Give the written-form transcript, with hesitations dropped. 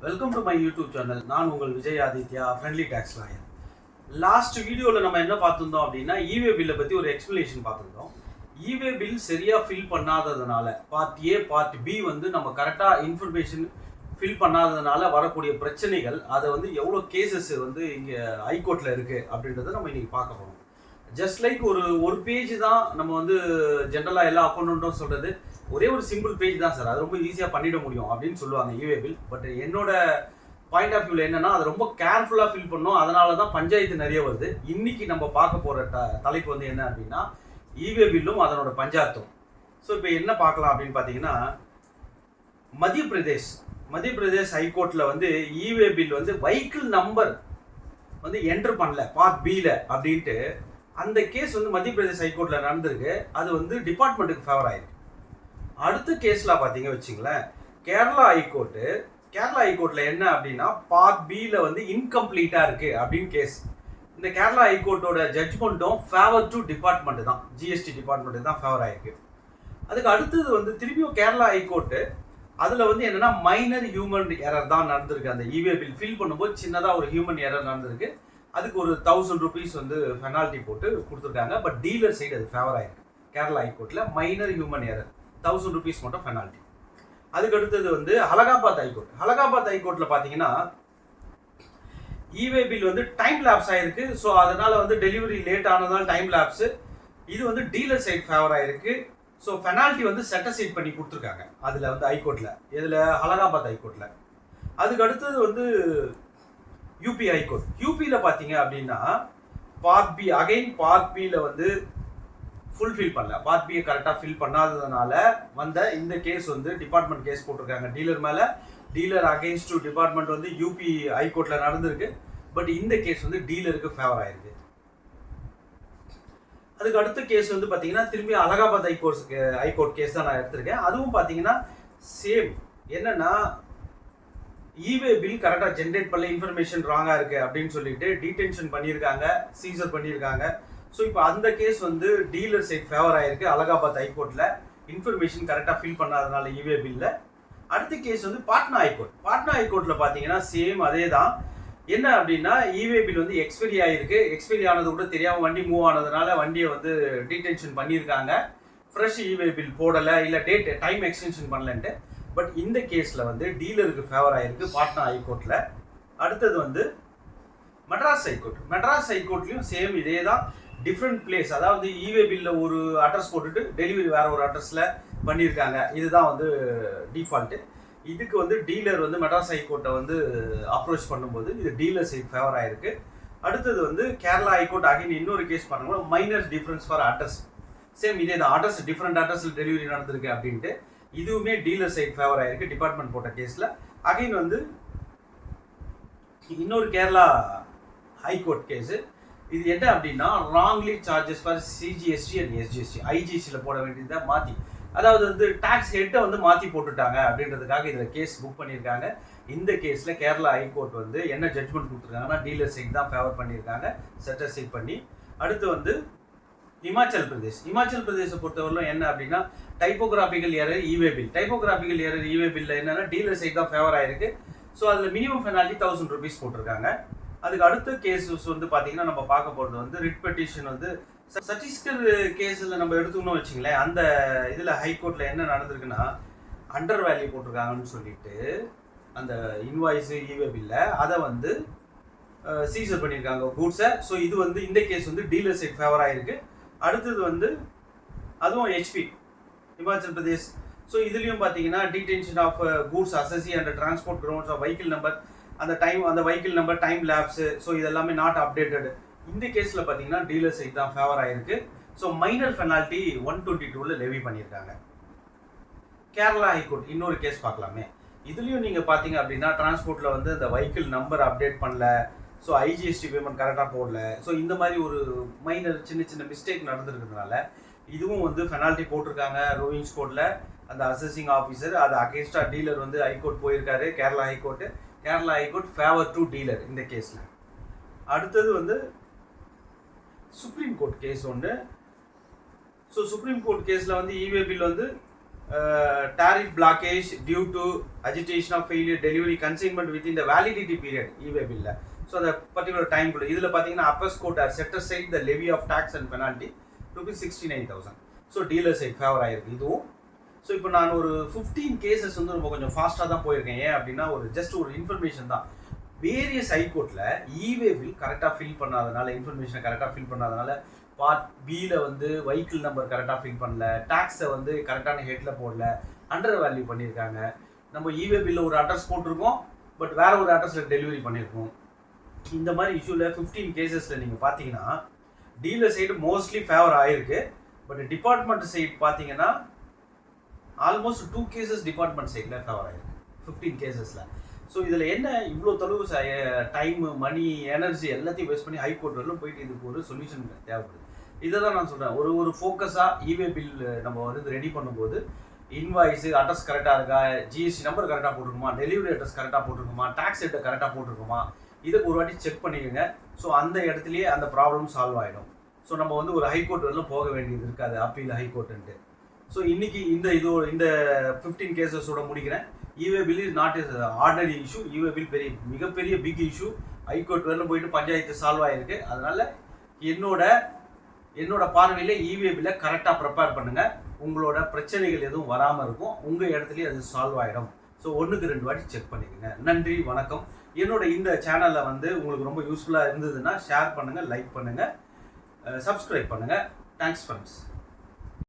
Welcome to my YouTube channel. நான் உங்கள் Vijay Aditya, friendly tax lawyer. Last வீடியோவில் நம்ம என்ன பார்த்துருந்தோம் அப்படின்னா, இவே பில்லை பற்றி ஒரு எக்ஸ்பிளேஷன் பார்த்துருந்தோம். இவே பில் சரியாக ஃபில் பண்ணாததுனால, பார்ட் ஏ பார்ட் பி வந்து நம்ம கரெக்டாக இன்ஃபர்மேஷன் ஃபில் பண்ணாததுனால வரக்கூடிய பிரச்சனைகள், அதை வந்து எவ்வளோ கேசஸ் வந்து இங்கே ஹைகோர்ட்டில் இருக்குது அப்படின்றத நம்ம இன்றைக்கி பார்க்க போகிறோம். ஜஸ்ட் லைக் ஒரு பேஜ் தான் நம்ம வந்து ஜென்ரலாக எல்லா அக்கௌண்ட்டும் சொல்கிறது, ஒரே ஒரு சிம்பிள் பேஜ் தான் சார், அது ரொம்ப ஈஸியாக பண்ணிட முடியும் அப்படின்னு சொல்லுவாங்க இவே பில். பட் என்னோட பாயிண்ட் ஆஃப் வியூவில் என்னன்னா, அது ரொம்ப கேர்ஃபுல்லாக ஃபில் பண்ணோம். அதனால தான் பஞ்சாயத்து நிறைய வருது. இன்னைக்கு நம்ம பார்க்க போகிற தலைப்பு வந்து என்ன அப்படின்னா, இவே பில்லும் அதனோட பஞ்சாயத்தும். ஸோ இப்போ என்ன பார்க்கலாம் அப்படின்னு பார்த்தீங்கன்னா, மத்திய பிரதேஷ் ஹைகோர்ட்டில் வந்து இவே பில் வந்து வெஹிக்கிள் நம்பர் வந்து என்டர் பண்ணல பார்ட் பியில் அப்படின்ட்டு அந்த கேஸ் வந்து மத்திய பிரதேஷ் ஹைகோர்ட்டில் நடந்திருக்கு. அது வந்து டிபார்ட்மெண்ட்டுக்கு ஃபேவர் ஆயிருக்கு. அடுத்த கேஸில் பார்த்தீங்க வச்சுங்களேன், கேரளா ஹைகோர்ட்டில் என்ன அப்படின்னா, பார்ட் பியில் வந்து இன்கம்ப்ளீட்டாக இருக்குது அப்படின்னு கேஸ். இந்த கேரளா ஹைகோர்ட்டோட ஜட்ஜ்மெண்ட்டும் ஃபேவர் டு டிபார்ட்மெண்ட் தான், ஜிஎஸ்டி டிபார்ட்மெண்ட்டு தான் ஃபேவர் ஆயிருக்கு. அதுக்கு அடுத்தது வந்து திரும்பியும் கேரளா ஹைகோர்ட்டு அதில் வந்து என்னென்னா, மைனர் ஹியூமன் எரர் தான் நடந்திருக்கு. அந்த இவே பில் ஃபில் பண்ணும்போது சின்னதாக ஒரு ஹியூமன் எரர் நடந்திருக்கு. அதுக்கு ஒரு 1000 rupees வந்து பெனால்ட்டி போட்டு கொடுத்துருக்காங்க. பட் டீலர் சைடு அது ஃபேவர் ஆயிருக்கு. கேரளா ஹைகோர்ட்டில் மைனர் ஹியூமன் எரர் 1000 rupees மட்டும் பெனால்ட்டி. அதுக்கு அடுத்தது வந்து அலகாபாத் ஹைகோர்ட்டில் பார்த்தீங்கன்னா, இவே பில் வந்து டைம் லேப்ஸ் ஆயிருக்கு. ஸோ அதனால வந்து டெலிவரி லேட் ஆனதால் டைம் லேப்ஸு. இது வந்து டீலர் சைடு ஃபேவர் ஆயிருக்கு. ஸோ பெனால்ட்டி வந்து செட்டசைட் பண்ணி கொடுத்துருக்காங்க அதில் வந்து ஹைகோர்ட்டில், இதில் அலகாபாத் ஹைகோர்ட்டில். அதுக்கு அடுத்தது வந்து யூபி ஹைகோர்ட். யூபியில் பார்த்தீங்க அப்படின்னா, பார்ட் பியில் வந்து ஃபுல்ஃபில் பண்ணல, பார்ட் பியை கரெக்டாக ஃபில் பண்ணாததுனால வந்த இந்த கேஸ் வந்து டிபார்ட்மெண்ட் கேஸ் போட்டிருக்காங்க டீலர் மேலே. டீலர் அகைன்ஸ்ட் டு டிபார்ட்மெண்ட் வந்து யூபி ஹைகோர்ட்டில் நடந்திருக்கு. பட் இந்த கேஸ் வந்து டீலருக்கு ஃபேவர் ஆயிருக்கு. அதுக்கு அடுத்த கேஸ் வந்து பார்த்தீங்கன்னா, திரும்பி அலகாபாத் ஹைகோர்ட் கேஸ் தான் நான் எடுத்திருக்கேன். அதுவும் பார்த்தீங்கன்னா சேம். என்னன்னா, இவே பில் கரெக்டாக ஜென்ரேட் பண்ணல, இன்ஃபர்மேஷன் ராங்காக இருக்குது அப்படின்னு சொல்லிட்டு டீடென்ஷன் பண்ணியிருக்காங்க, சீசர் பண்ணியிருக்காங்க. ஸோ இப்போ அந்த கேஸ் வந்து டீலர் சைட் ஃபேவர் ஆயிருக்கு அலகாபாத் ஹைகோர்ட்டில், இன்ஃபர்மேஷன் கரெக்டாக ஃபில் பண்ணாதனால இவே பில்ல. அடுத்த கேஸ் வந்து பாட்னா ஹைகோர்ட்டில் பார்த்தீங்கன்னா சேம் அதே தான். என்ன அப்படின்னா, இவே பில் வந்து எக்ஸ்பைரி ஆகிருக்கு. எக்ஸ்பைரி ஆனது கூட தெரியாமல் வண்டி மூவ் ஆனதுனால வண்டியை வந்து டீடென்ஷன் பண்ணியிருக்காங்க. ஃப்ரெஷ் இவே பில் போடலை, இல்லை டைம் எக்ஸ்டென்ஷன் பண்ணலன்ட்டு. பட் இந்த கேஸில் வந்து டீலருக்கு ஃபேவர் ஆகிருக்கு பாட்னா ஹைகோர்ட்டில். அடுத்தது வந்து மெட்ராஸ் ஹைகோர்ட்லேயும் சேம் இதே தான், டிஃப்ரெண்ட் பிளேஸ். அதாவது இவே பில்ல ஒரு அட்ரஸ் போட்டுட்டு டெலிவரி வேறு ஒரு அட்ரஸில் பண்ணியிருக்காங்க. இதுதான் வந்து டிஃபால்ட்டு. இதுக்கு வந்து டீலர் வந்து மெட்ராஸ் ஹைகோர்ட்டை வந்து அப்ரோச் பண்ணும்போது இது டீலர் சைட் ஃபேவர் ஆகிருக்கு. அடுத்தது வந்து கேரளா ஹைகோர்ட் அகைன் இன்னொரு கேஸ் பண்ணும்போது minor difference for address. Same இதே தான், அட்ரஸ் டிஃப்ரெண்ட் அட்ரஸில் டெலிவரி நடந்திருக்கு அப்படின்ட்டு. இதுவுமே டீலர் சைட் ஃபேவர் ஆயிருக்கு டிபார்ட்மெண்ட் போட்ட கேஸில். அகைன் வந்து இன்னொரு கேரளா ஹைகோர்ட் கேஸு. இது என்ன அப்படின்னா, wrongly charges for CGST and SGST, ஐஜிஎஸ்டியில் போட வேண்டியதை மாற்றி, அதாவது வந்து டாக்ஸ் ஹெட்டை வந்து மாற்றி போட்டுட்டாங்க அப்படின்றதுக்காக இதில் கேஸ் புக் பண்ணியிருக்காங்க. இந்த கேஸில் கேரளா ஹைகோர்ட் வந்து என்ன ஜட்ஜ்மெண்ட் கொடுத்துருக்காங்கன்னா, டீலர் சைட் தான் ஃபேவர் பண்ணியிருக்காங்க, செட்டர் சைட் பண்ணி. அடுத்து வந்து இமாச்சல் பிரதேசை பொறுத்தவரையிலும் என்ன அப்படின்னா, டைப்போகிராபிக்கல் எரர் இவே பில்ல என்னன்னா டீலர் சைட் தான் ஃபேவர் ஆயிருக்கு. ஸோ அதில் மினிமம் பெனால்ட்டி 1000 rupees போட்டிருக்காங்க. அதுக்கு அடுத்த கேஸஸ் வந்து பார்த்தீங்கன்னா, நம்ம பார்க்க போகிறது வந்து ரிட் பெட்டிஷன் வந்து சத்தீஸ்கர் கேஸில் நம்ம எடுத்துக்கணும் வச்சுங்களேன். அந்த இதில் ஹைகோர்ட்டில் என்ன நடந்திருக்குன்னா, அண்டர் வேல்யூ போட்டிருக்காங்கன்னு சொல்லிட்டு அந்த இன்வாய்ஸு இவே பில்ல அதை வந்து சீசர் பண்ணியிருக்காங்க கூட்ஸை. ஸோ இது வந்து இந்த கேஸ் வந்து டீலர் சைட் ஃபேவர் ஆகிருக்கு. அடுத்தது வந்து அதுவும் ஹெச்பி இமாச்சல் பிரதேஷ். ஸோ இதுலேயும் பார்த்தீங்கன்னா, டீடென்ஷன் ஆஃப் கூட்ஸ் அசசி and transport grounds of vehicle number, அந்த vehicle number time lapse. So இதெல்லாமே நாட் அப்டேட்டடு. இந்த கேஸில் பார்த்தீங்கன்னா டீலர் சைட் தான் ஃபேவர் ஆகிருக்கு. ஸோ மைனர் பெனால்ட்டி 122 லெவி பண்ணியிருக்காங்க. கேரளா ஹைகோர்ட் இன்னொரு கேஸ் பார்க்கலாமே. இதுலேயும் நீங்கள் பார்த்தீங்க அப்படின்னா, டிரான்ஸ்போர்ட்டில் வந்து இந்த வெஹிக்கிள் நம்பர் அப்டேட் பண்ணல, ஸோ ஐஜிஎஸ்டி பேமெண்ட் கரெக்டாக போடல. ஸோ இந்த மாதிரி ஒரு மைனர் சின்ன மிஸ்டேக் நடந்துருக்கிறதுனால இதுவும் வந்து பெனால்ட்டி போட்டிருக்காங்க ரோவிங்ஸ் கோர்ட்டில். அந்த அசஸிங் ஆஃபீஸர் அது அகேன்ஸ்டாக டீலர் வந்து ஹைகோர்ட் போயிருக்காரு, Kerala high court favour to dealer இந்த கேஸில். அடுத்தது வந்து சுப்ரீம் கோர்ட் கேஸ் ஒன்று. ஸோ சுப்ரீம் கோர்ட் கேஸில் வந்து இவே பில் வந்து tariff blockage due to agitation of failure delivery consignment within the validity period e-way bill. So the particular time குள்ள இதுல பாத்தீங்கன்னா apex court are set aside the levy of tax and penalty rupees 69,000. So dealer side favour ஆயிருக்கு இதுவும். So இப்போ நான் ஒரு 15 cases வந்து ரொம்ப கொஞ்சம் ஃபாஸ்ட்டாக தான் போயிருக்கேன். ஏன் அப்படின்னா ஒரு ஜஸ்ட் ஒரு இன்ஃபர்மேஷன் தான். வேரியஸ் ஹைகோர்ட்டில் இவே பில் கரெக்டாக ஃபில் பண்ணாதனால, இன்ஃபர்மேஷனை கரெக்டாக ஃபில் பண்ணாதனால, பார்ட் பியில் வந்து வெஹிக்கிள் நம்பர் கரெக்டாக ஃபில் பண்ணல, டேக்ஸை வந்து கரெக்டான ஹெட்டில் போடல, அண்டர் வேல்யூ பண்ணியிருக்காங்க. நம்ம இவே பில்ல ஒரு அட்ரஸ் போட்டிருக்கோம், பட் வேற ஒரு அட்ரஸில் டெலிவரி பண்ணியிருக்கோம். இந்த மாதிரி இஷ்யூவில் 15 கேசஸில் நீங்கள் பார்த்தீங்கன்னா டீலர் சைடு மோஸ்ட்லி ஃபேவர் ஆயிருக்கு. பட் டிபார்ட்மெண்ட் சைடு பார்த்தீங்கன்னா ஆல்மோஸ்ட் 2 கேசஸ் டிபார்ட்மெண்ட் சைடில் ஃபேவர் ஆயிருக்கு 15 கேசஸில். ஸோ இதில் என்ன இவ்வளோ தொலைவு டைமு, மணி, எனர்ஜி எல்லாத்தையும் வேஸ்ட் பண்ணி ஹைகோர்ட் வரலும் போயிட்டு இதுக்கு ஒரு சொல்யூஷன் தேவைப்படுது. இதை தான் நான் சொல்கிறேன். ஒரு ஃபோக்கஸாக இவே பில் நம்ம வந்து ரெடி பண்ணும்போது இன்வாய்ஸு அட்ரஸ் கரெக்டாக இருக்கா, ஜிஎஸ்டி நம்பர் கரெக்டாக போட்டிருக்குமா, டெலிவரி அட்ரஸ் கரெக்டாக போட்டிருக்குமா, டேக்ஸ் ரேட்டை கரெக்டாக போட்டிருக்குமா, இதை ஒரு வாட்டி செக் பண்ணிக்கோங்க. ஸோ அந்த இடத்துலையே அந்த ப்ராப்ளம் சால்வ் ஆகிடும். ஸோ நம்ம வந்து ஒரு ஹைகோர்ட் வரலும் போக வேண்டியது இருக்காது, அப்பீல் ஹைகோர்ட்டுன்ட்டு. ஸோ இன்னைக்கு இந்த 15 கேசஸோட முடிக்கிறேன். இவே bill is not is ordinary issue. இவே பில் மிகப்பெரிய பிக் இஷ்யூ. ஹைகோர்ட் வரலும் போயிட்டு பஞ்சாயத்து சால்வ் ஆகிருக்கு. அதனால என்னோட பார்வையில் இவே பில்லை கரெக்டாக ப்ரிப்பேர் பண்ணுங்க. உங்களோட பிரச்சனைகள் எதுவும் வராமல் இருக்கும். உங்கள் இடத்துலையே அது சால்வ் ஆகிடும். ஸோ 1க்கு 2 வாட்டி செக் பண்ணிக்கோங்க. நன்றி, வணக்கம். என்னோட இந்த சேனலில் வந்து உங்களுக்கு ரொம்ப யூஸ்ஃபுல்லாக இருந்ததுன்னா ஷேர் பண்ணுங்கள், லைக் பண்ணுங்கள், சப்ஸ்கிரைப் பண்ணுங்கள். Thanks friends.